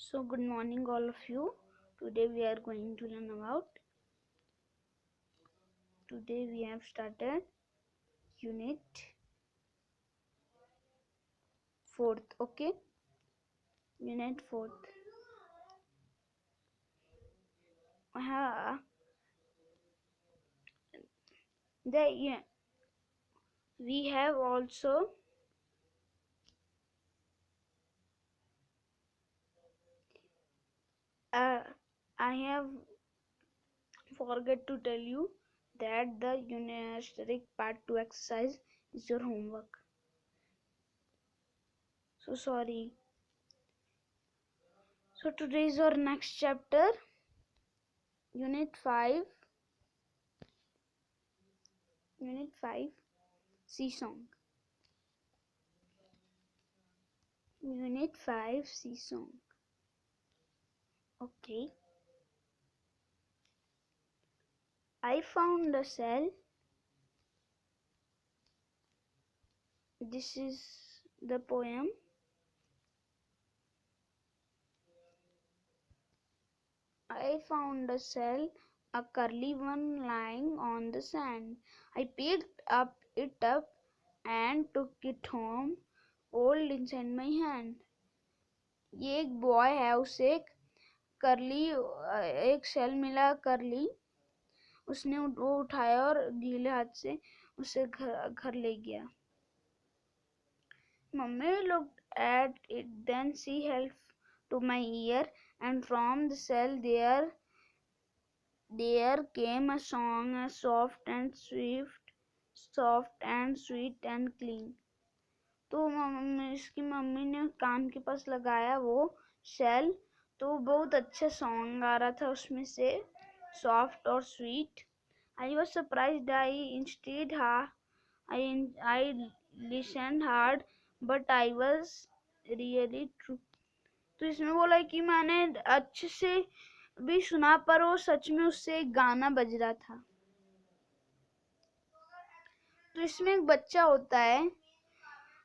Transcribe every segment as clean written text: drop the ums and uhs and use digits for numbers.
So good morning all of you. Today we are going to learn about today we have started unit 4th. Okay, unit 4th. Uh, we have also I have forget to tell you that the unit part 2 exercise is your homework. So sorry. So today is our next chapter, unit 5. Unit 5, sea song. Unit 5, sea song. Okay. I found a shell. This is the poem. I found a shell, a curly one lying on the sand. I picked it up and took it home, hold inside my hand. ये एक boy है, उसे एक shell मिला करली. उसने वो उठाया और गीले हाथ से उसे घर ले गया. Mummy looked at it, then she held to my ear, and from the cell there came a song, as soft and sweet and clean. तो इसकी मम्मी ने कान के पास लगाया वो शेल, तो बहुत अच्छा सॉन्ग आ रहा था उसमें से, सॉफ्ट और sweet. I was surprised. I listened hard, but I was really true. तो इसमें बोला कि मैंने अच्छे से भी सुना, पर वो सच में उससे एक गाना बज रहा था. तो इसमें एक बच्चा होता है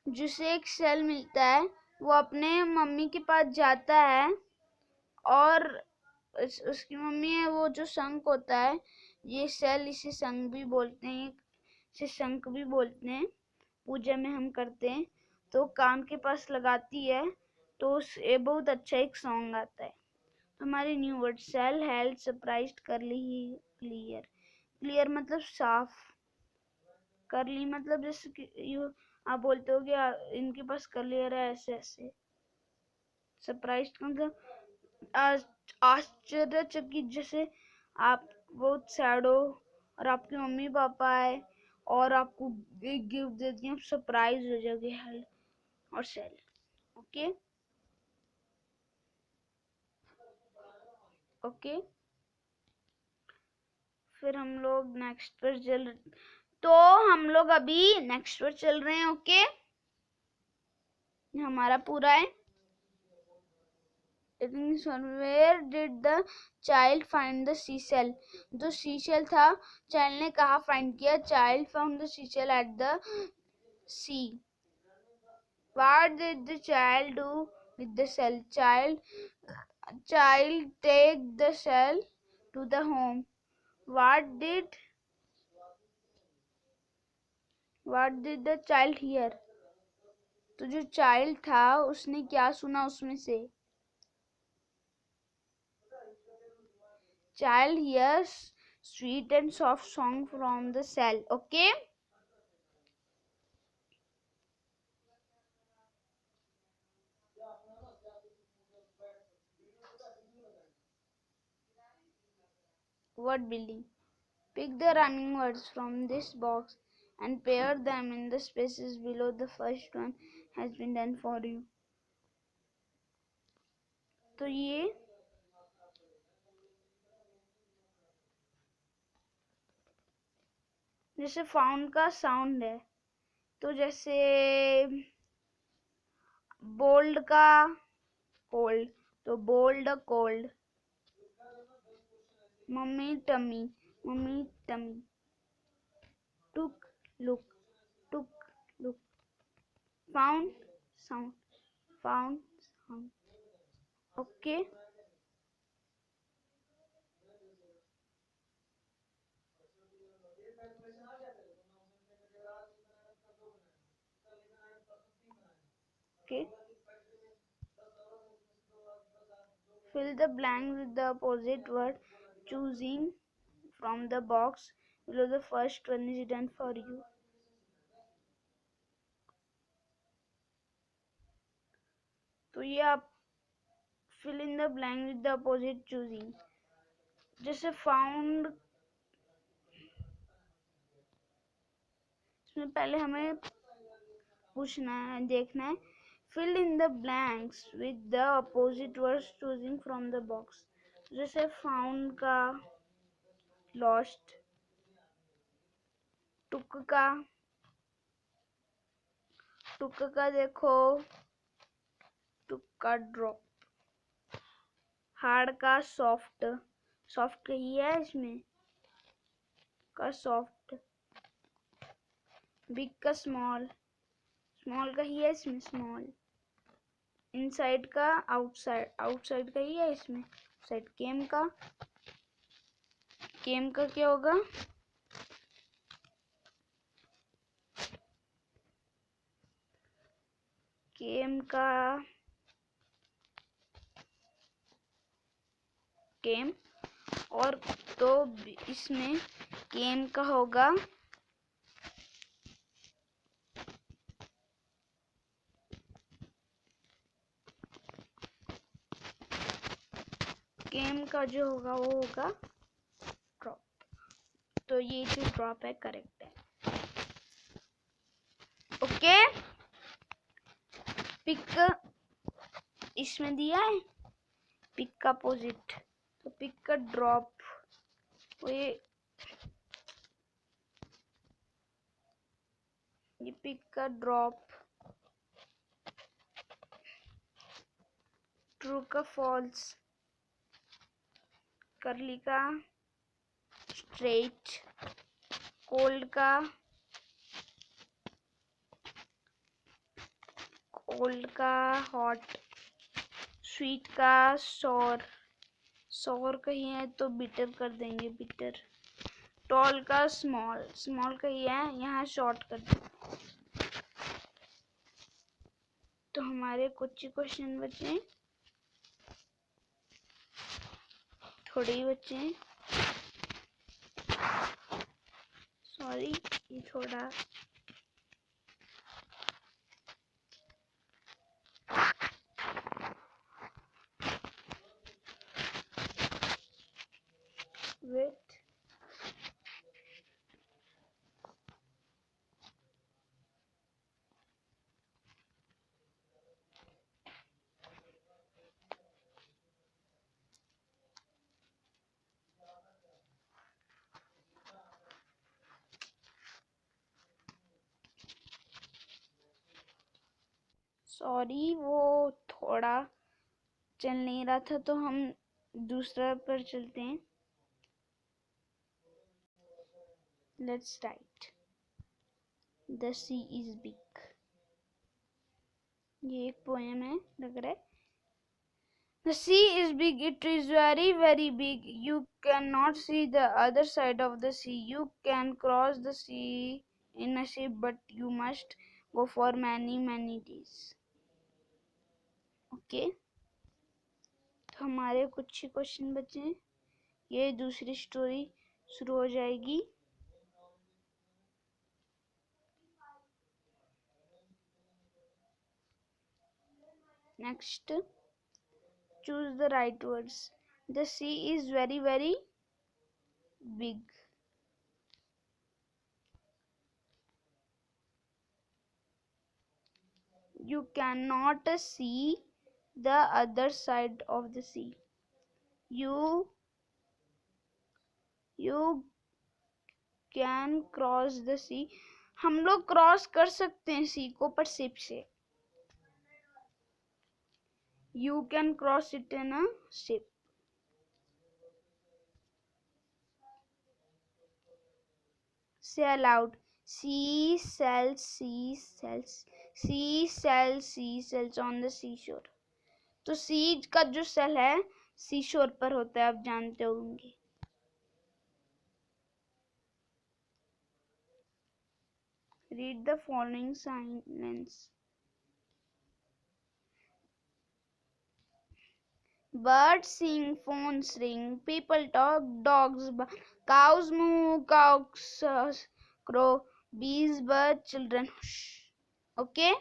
जिसे एक शेल मिलता है. वो अपने मम्मी के पास जाता है और उसकी मम्मी है वो जो शंख होता है, ये शेल इसे शंख भी बोलते हैं, इसे शंख भी बोलते हैं, पूजा में हम करते हैं. तो कान के पास लगाती है तो ये बहुत अच्छा एक सॉन्ग आता है. हमारी new word sell held surprised curly clear. Clear मतलब साफ, करली मतलब जैसे कि आप बोलते हो कि इनके पास क्लियर है, ऐसे ऐसे. सरप्राइज्ड मतलब आश्चर्यचकित, जैसे आप बहुत सैड हो और आपके मम्मी पापा आए और आपको एक गिफ्ट देती हैं, सरप्राइज हो जाओगे. हेल्ड और सेल. Okay okay. फिर हम लोग नेक्स्ट पर हम लोग अभी नेक्स्ट पर चल रहे हैं. ओके, हमारा पूरा है. Where did the child find the seashell? जो seashell था, चाइल्ड ने कहाँ फाइंड किया? Child found the seashell at the sea. What did the child do with the shell? Child take the shell to the home. What did the child hear? तो जो child था उसने क्या सुना उसमें से? Child hears sweet and soft song from the shell. Okay. Word building. Pick the running words from this box and pair them in the spaces below. The first one has been done for you. तो ये जैसे found का sound है, तो जैसे bold का cold, तो bold cold. Mummy tummy, took look, found sound, Okay. Okay. Fill the blank with the opposite word, choosing from the box below. The first one is done for you. तो ये आप fill in the blank with the opposite choosing. जैसे found, इसमें पहले हमें पूछना है, देखना है fill in the blanks with the opposite words choosing from the box. जैसे found का lost, took का देखो took का drop, hard का soft का ही है इसमें का soft, big का small का ही है इसमें small, inside का outside का ही है इसमें outside, came का क्या होगा, came का came, और तो इसमें came का होगा came का जो होगा वो होगा drop. तो ये जो drop है करेक्ट है. ओके. पिक इसमें दिया है पिक का अपोजिट, तो पिक का ड्रॉप, ये पिक का ड्रॉप, ट्रू का फॉल्स, करली का स्ट्रेट, कोल्ड का हॉट, स्वीट का सॉर का ही है तो बिटर कर देंगे बिटर, टॉल का स्मॉल का ही है यहाँ शॉर्ट कर देंगे. तो हमारे कुछ ही क्वेश्चन बचे, थोड़े ही बचे, सॉरी ये थोड़ा वेट. सॉरी वो थोड़ा चल नहीं रहा था तो हम दूसरा पर चलते हैं. Let's write the sea is big. ये एक पोएम है लग रहा है. The sea is big, it is very very big. You cannot see the other side of the sea. You can cross the sea in a ship, but you must go for many days. Okay. तो हमारे कुछ ही question बचे हैं, ये दूसरी story शुरू हो जाएगी. Next, choose the right words. The sea is very very big. You cannot see the other side of the sea. You can cross the sea. हम लोग क्रॉस कर सकते हैं सी को पर शिप से. You can cross it in a ship. Say aloud. Sea sells on the seashore. तो सी का जो सेल है सी शोर पर होता है, आप जानते होंगे। Read the following sentence. Birds sing, phones ring, people talk, dogs bark, cows moo, cocks crow, bees buzz, children hush. Okay?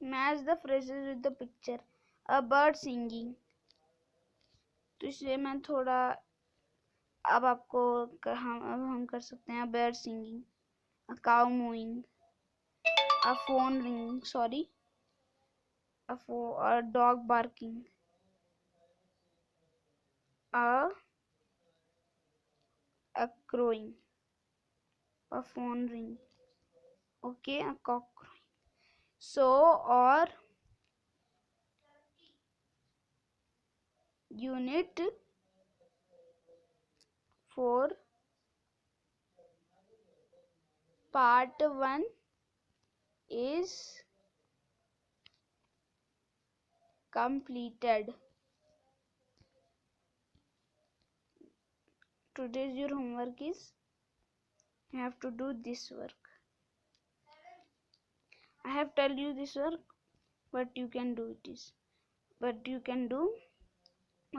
Match the phrases with the picture. A bird singing. तो इसलिए मैं थोड़ा अब आपको हम कर सकते हैं। bird singing, a cow mooing, a phone ringing, sorry, a dog barking, a crowing, a phone ring, okay, a cock crowing. So or unit 4 part 1 is completed. Today's your homework is you have to do this work. I have tell you this work, but you can do this, but you can do.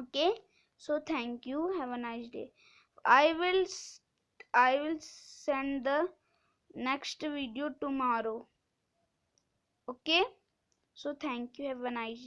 Okay, so thank you, have a nice day. I will send the next video tomorrow. Okay, so thank you, have a nice day.